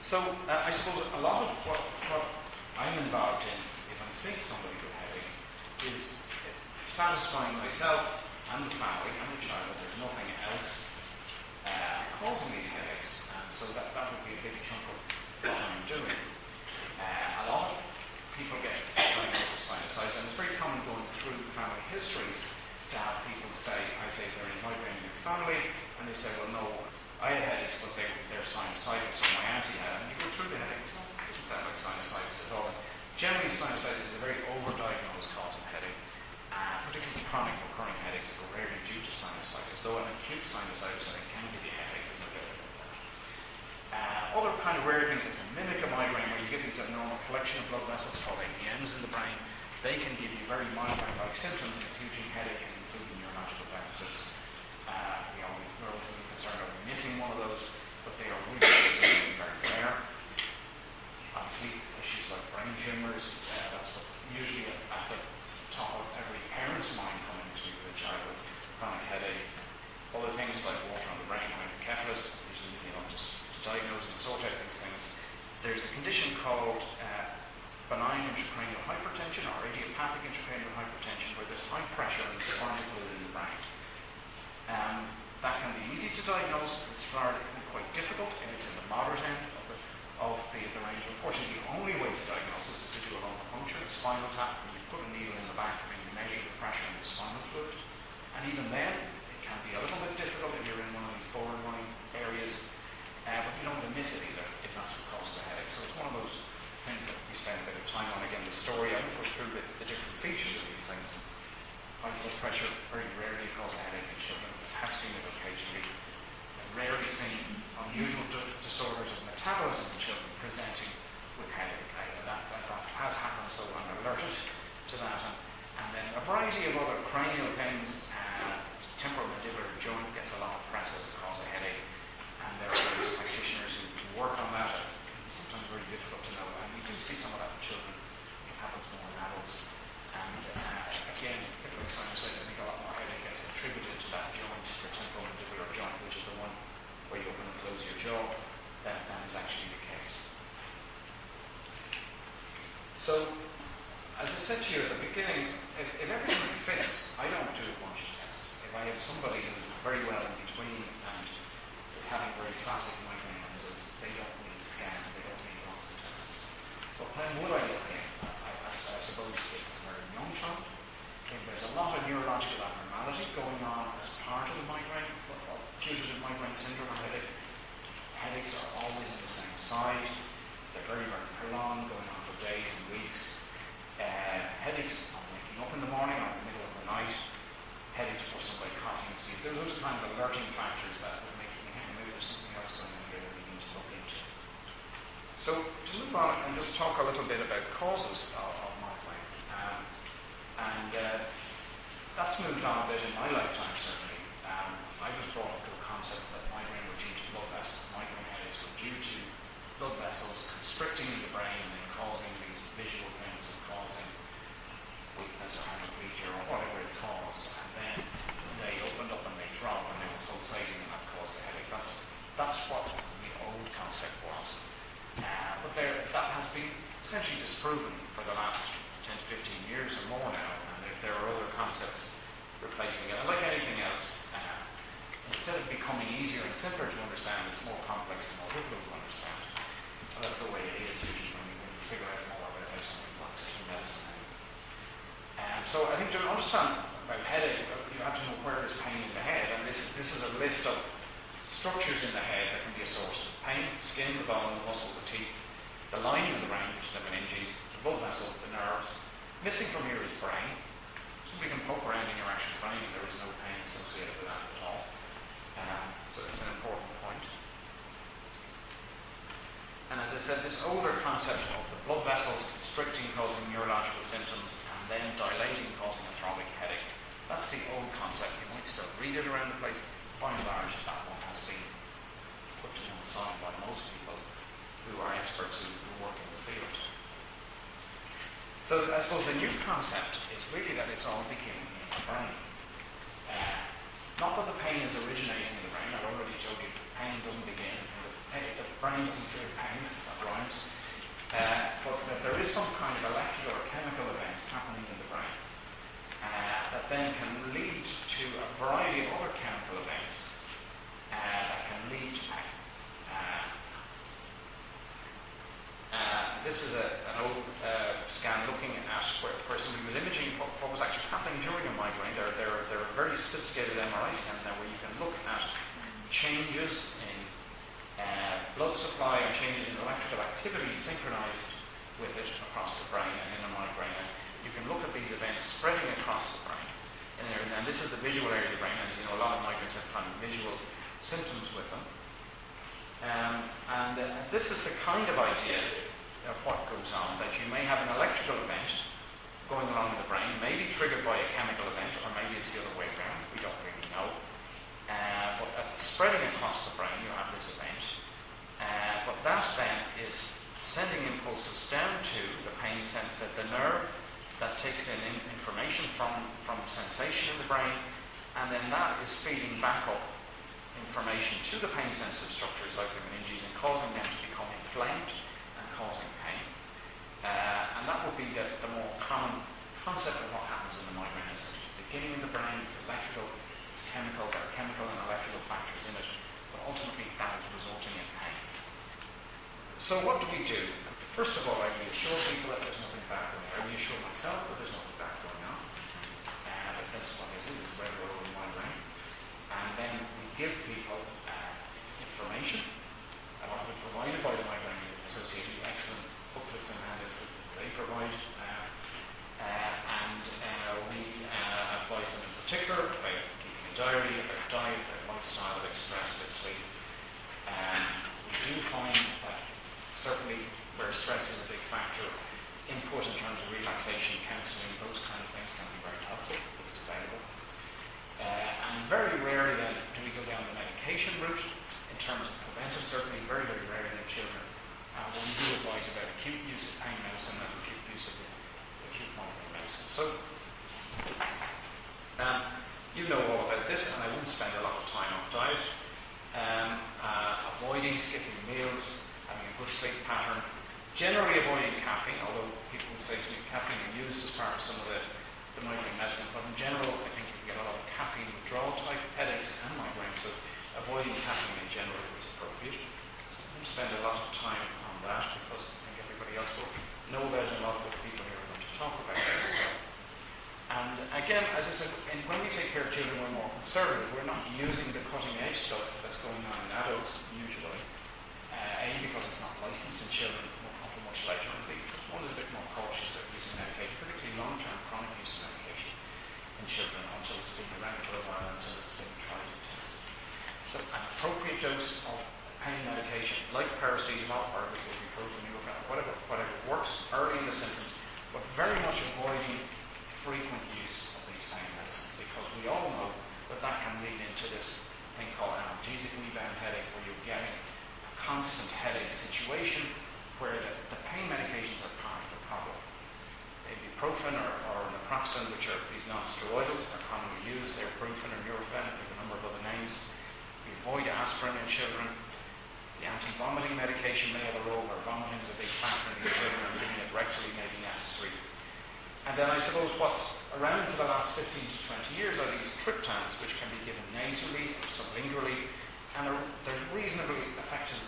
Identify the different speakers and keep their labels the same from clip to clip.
Speaker 1: So I suppose a lot of what I'm involved in, if I'm seeing somebody with headache, is satisfying myself and the family and the child that there's nothing else causing these headaches. And so that would be a big chunk of what I'm doing. A lot of people get diagnosed with sinusitis, and it's very common going through family histories to have people say, I say they're in migraine in your family, and they say, well, no, I had headaches, but they're sinusitis, or my auntie had it. And you go through the headaches, no, it doesn't sound like sinusitis at all. And generally, sinusitis is a very overdiagnosed cause of headache, particularly chronic recurring headaches are rarely due to sinusitis, though an acute sinusitis can give you a headache. Other kind of rare things that can mimic a migraine, where you get these abnormal collection of blood vessels called APMs in the brain, they can give you very migraine-like symptoms, including headache and including neurological deficits. We're ultimately concerned about missing one of those, but they are really very rare. Obviously, issues like brain tumours, that's what's usually at the top of every parent's mind coming to a child with chronic headache. Other things like water on the brain, hydrocephalus, which is easy enough to diagnose and sort out these things. There's a condition called benign intracranial hypertension or idiopathic intracranial hypertension, where there's high pressure in the spinal fluid in the brain. That can be easy to diagnose. It's quite difficult, and it's in the moderate end of the range. Unfortunately, the only way to diagnose this is to do a lumbar puncture, a spinal tap, and you put a needle in the back and you measure the pressure in the spinal fluid. And even then, it can be a little bit difficult if you're in one of these forward-running areas. But you don't want to miss it either if that's the cause of the headache. So it's one of those things that we spend a bit of time on. Again, the story, I won't go through the different features of these things. High blood pressure very rarely causes a headache in children. I have seen it occasionally. I've rarely seen unusual disorders of metabolism in children presenting with headache. That has happened, so I'm alerted to that. And then a variety of other cranial things. Temporomandibular joint gets a lot of press as a cause of headache. And there are various practitioners who work on that. It's sometimes very difficult to know. And we do see some of that in children. It happens more in adults. And again, particularly sinusitis, I think a lot more headache gets attributed to that joint, the temporomandibular joint, which is the one where you open and close your jaw. That is actually the case. So, as I said to you at the beginning, if everything fits, I don't do a bunch of tests. If I have somebody who's very well in between and is having very classic migraine episodes, they don't need scans, they don't need lots of tests. But when would I look in? I suppose if it's a very young child, if there's a lot of neurological abnormality going on as part of the migraine, or putative migraine syndrome or headache, headaches are always on the same side. They're very, very prolonged, going on for days and weeks. Headaches on waking up in the morning or in the middle of the night. Headaches for somebody coughing and sneezing. Those are kind of alerting factors that would make you think, hey, maybe there's something else going on here that we need to look into. So to move on and just talk a little bit about causes of migraine. That's moved on a bit in my lifetime, certainly. I was brought up to a concept that migraine were due to blood vessels. Migraine headaches were due to blood vessels constricting in the brain and causing these visual things and causing weakness or hemiplegia or whatever it caused. And then they opened up and they throbbed and they were pulsating and that caused a headache. That's what the old concept was. But that has been essentially disproven for the last 10 to 15 years or more now. And there are other concepts replacing it. And like anything else, instead of becoming easier and simpler to understand, it's more complex and more difficult to understand. And that's the way it is usually when you figure out more about how something works in medicine. So I think to understand about headache, you have to know where there's pain in the head. And this is a list of structures in the head that can be a source of pain: skin, the bone, the muscle, the teeth, the lining of the brain, which is the meninges, the blood vessels, the nerves. Missing from here is brain. Somebody can poke around in your actual brain and there is no pain associated with that at all. So it's an important point. And as I said, this older concept of the blood vessels constricting, causing neurological symptoms, and then dilating, causing a thrombtic headache. That's the old concept. You might still read it around the place. By and large, that one has been put to one side by most people who are experts who work in the field. So I suppose the new concept is really that it's all beginning in the brain. Not that the pain is originating in the brain. I've already told you pain doesn't begin. The brain doesn't feel pain pain, that rhymes. But that there is some kind of electrical or chemical event happening in the brain that then can lead to a variety of other chemical events that can lead to pain. This is an old scan looking at where somebody was imaging what was actually happening during a migraine. There are very sophisticated MRI scans now where you can look at changes in blood supply and changes in electrical activity synchronized with it across the brain and in a migraine. And you can look at these events spreading across the brain. And this is the visual area of the brain, and you know a lot of migraines have kind of visual symptoms with them. This is the kind of idea of what goes on, that you may have an electrical event going along in the brain, maybe triggered by a chemical event, or maybe it's the other way around, we don't really know. But spreading across the brain, you have this event. But that then is sending impulses down to the pain center, the nerve that takes in information from sensation in the brain, and then that is feeding back up information to the pain-sensitive structures like the meninges and causing them to become inflamed and causing pain. And that would be the more common concept of what happens in the migraine. It's beginning in the brain, it's electrical, it's chemical, there are chemical and electrical factors in it, but ultimately that is resulting in pain. So what do we do? First of all, I reassure people that there's nothing bad going on. I reassure myself that there's nothing bad going on. That this is what this is regular old migraine. And then we give people information, a lot of it provided by the Migraine Association, excellent booklets and handouts that they provide, and we advise them in particular about keeping a diary, about diet, about lifestyle, about stress, about sleep. We do find that certainly where stress is a big factor, input in terms of relaxation, counselling, those kind of things can be very helpful if it's available. And very rarely then do we go down the medication route in terms of prevention. Certainly very, very rarely in children. When we do advise about acute use of pain medicine and acute use of acute migraine medicine. So, you know all about this, and I wouldn't spend a lot of time on diet. Avoiding skipping meals, having a good sleep pattern, generally avoiding caffeine, although people would say to me caffeine is used as part of some of the migraine medicine, but in general I think you can get a lot of caffeine withdrawal type headaches and migraines, so avoiding caffeine in general is appropriate. So I won't spend a lot of time on that because I think everybody else will know about it, a lot of the people here are going to talk about that as well. And again, as I said, when we take care of children we're more conservative. We're not using the cutting edge stuff that's going on in adults usually. Because it's not licensed in children, we'll come to much later on. One is a bit more cautious about using medication, particularly long-term chronic use of medication in children until it's been around for a while, until it's been tried and tested. So an appropriate dose of pain medication, like paracetamol or ibuprofen, Nurofen, whatever works early in the symptoms, but very much avoiding frequent use of these pain medicines, because we all know that that can lead into this thing called analgesic rebound headache, where you're getting constant headache situation where the pain medications are part of the problem. Ibuprofen or naproxen, which are these non-steroidals, are commonly used. Ibuprofen or Nurofen, with a number of other names. We avoid aspirin in children. The anti-vomiting medication may have a role where vomiting is a big factor in children, and giving it rectally may be necessary. And then I suppose what's around for the last 15 to 20 years are these triptans, which can be given nasally or sublingually, and there's reasonably effective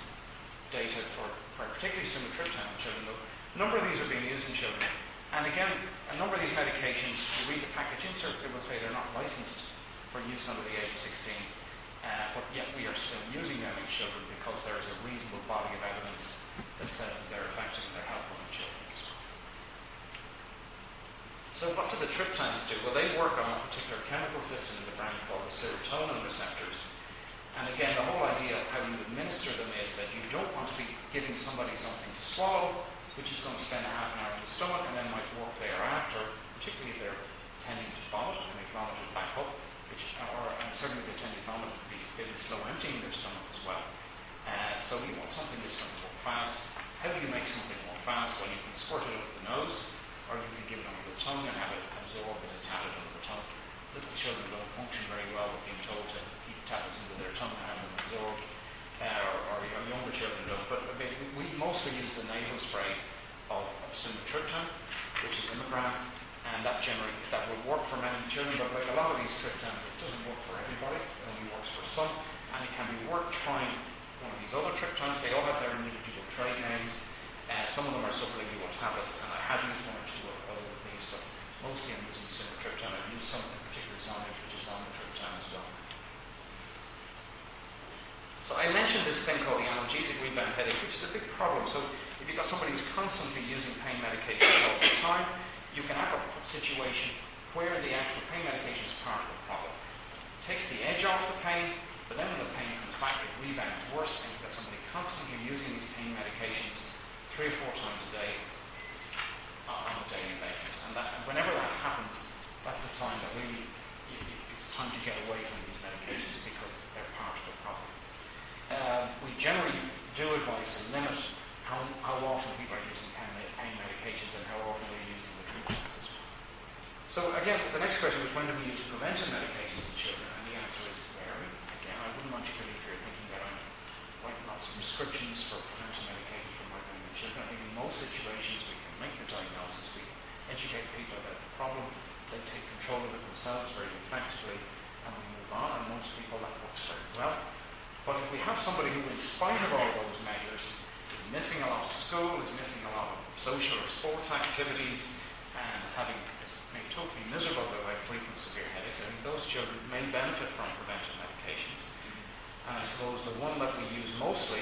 Speaker 1: data for particularly sumatriptan in children, though a number of these are being used in children. And again, a number of these medications, you read the package insert, it will say they're not licensed for use under the age of 16, but yet we are still using them in children because there is a reasonable body of evidence that says that they're effective and they're helpful in children as well. So what do the triptans do? Well, they work on a particular chemical system in the brain called the serotonin receptors. And again, the whole idea of how you administer them is that you don't want to be giving somebody something to swallow, which is going to spend a half an hour in the stomach and then might work thereafter, particularly if they're tending to vomit, and they vomit it back up, and certainly they tend to vomit to be fairly slow emptying their stomach as well. So you want something that's going to work fast. How do you make something work fast? Well, you can squirt it up the nose, or you can give it under the tongue and have it absorb as a tablet under the tongue. Little children don't function very well with being told to tablets into their tongue and have them absorbed, or younger children don't. But we spray of sumatriptan, which is Migraine, and that will work for many children, but like a lot of these triptans, it doesn't work for everybody. It only works for some, and it can be worth trying one of these other triptans. They all have their individual trade names. Some of them are sublingual tablets, and I have used one or two of these, but mostly I'm using sumatriptan. I've used something particularly Zonage, which is amitriptan as well. So I mentioned this thing called the analgesic rebound headache, which is a big problem. So if you've got somebody who's constantly using pain medications all the time, you can have a situation where the actual pain medication is part of the problem. It takes the edge off the pain, but then when the pain comes back, it rebounds worse, and you've got somebody constantly using these pain medications 3 or 4 times a day on a daily basis. And whenever that happens, that's a sign that really it's time to get away from these medications because they're part of the problem. We generally do advise to limit how often people are using pain medications and how often they're using the treatments as well. So again, the next question was, when do we use preventive medications in children? And the answer is rarely. Again, I wouldn't want you to leave here thinking that I'm writing lots of prescriptions for preventive medication for migraine in children. I think in most situations we can make the diagnosis, we can educate people about the problem, they take control of it themselves very effectively, and we move on, and most people that works very well. But if we have somebody who, in spite of all those measures, is missing a lot of school, is missing a lot of social or sports activities, and is made totally miserable by frequent severe headaches, I think those children may benefit from preventive medications. And I suppose the one that we use mostly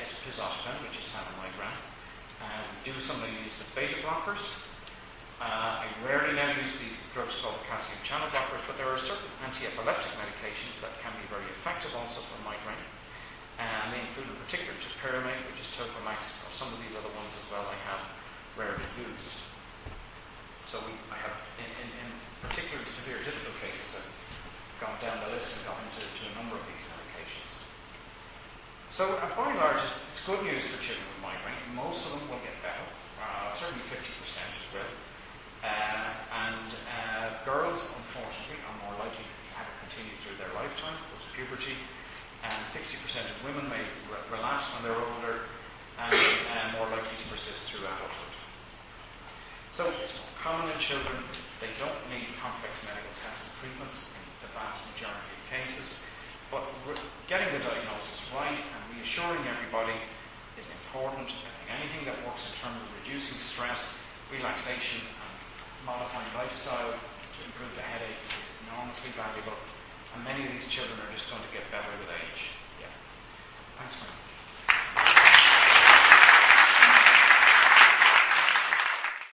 Speaker 1: is pizoxafen, which is Migraine. We do sometimes use the beta blockers. I rarely now use these drugs called calcium channel blockers, but there are certain anti-epileptic medications that can be very effective also for migraine. And they include in particular topiramate, which is Topomax, or some of these other ones as well I have rarely used. So I have, in particularly severe difficult cases, I've gone down the list and gone into a number of these medications. So by and large, it's good news for children with migraine. Most of them will get better, certainly 50% will. Girls, unfortunately, are more likely to have it continue through their lifetime, post-puberty, and 60% of women may relapse when they're older, and more likely to persist through adulthood. So it's common in children. They don't need complex medical tests and treatments in the vast majority of cases, but getting the diagnosis right and reassuring everybody is important. I think anything that works in terms of reducing stress, relaxation, and modifying lifestyle to improve the headache is enormously valuable, and many of these children are just going to get better with age. Yeah. Thanks very much.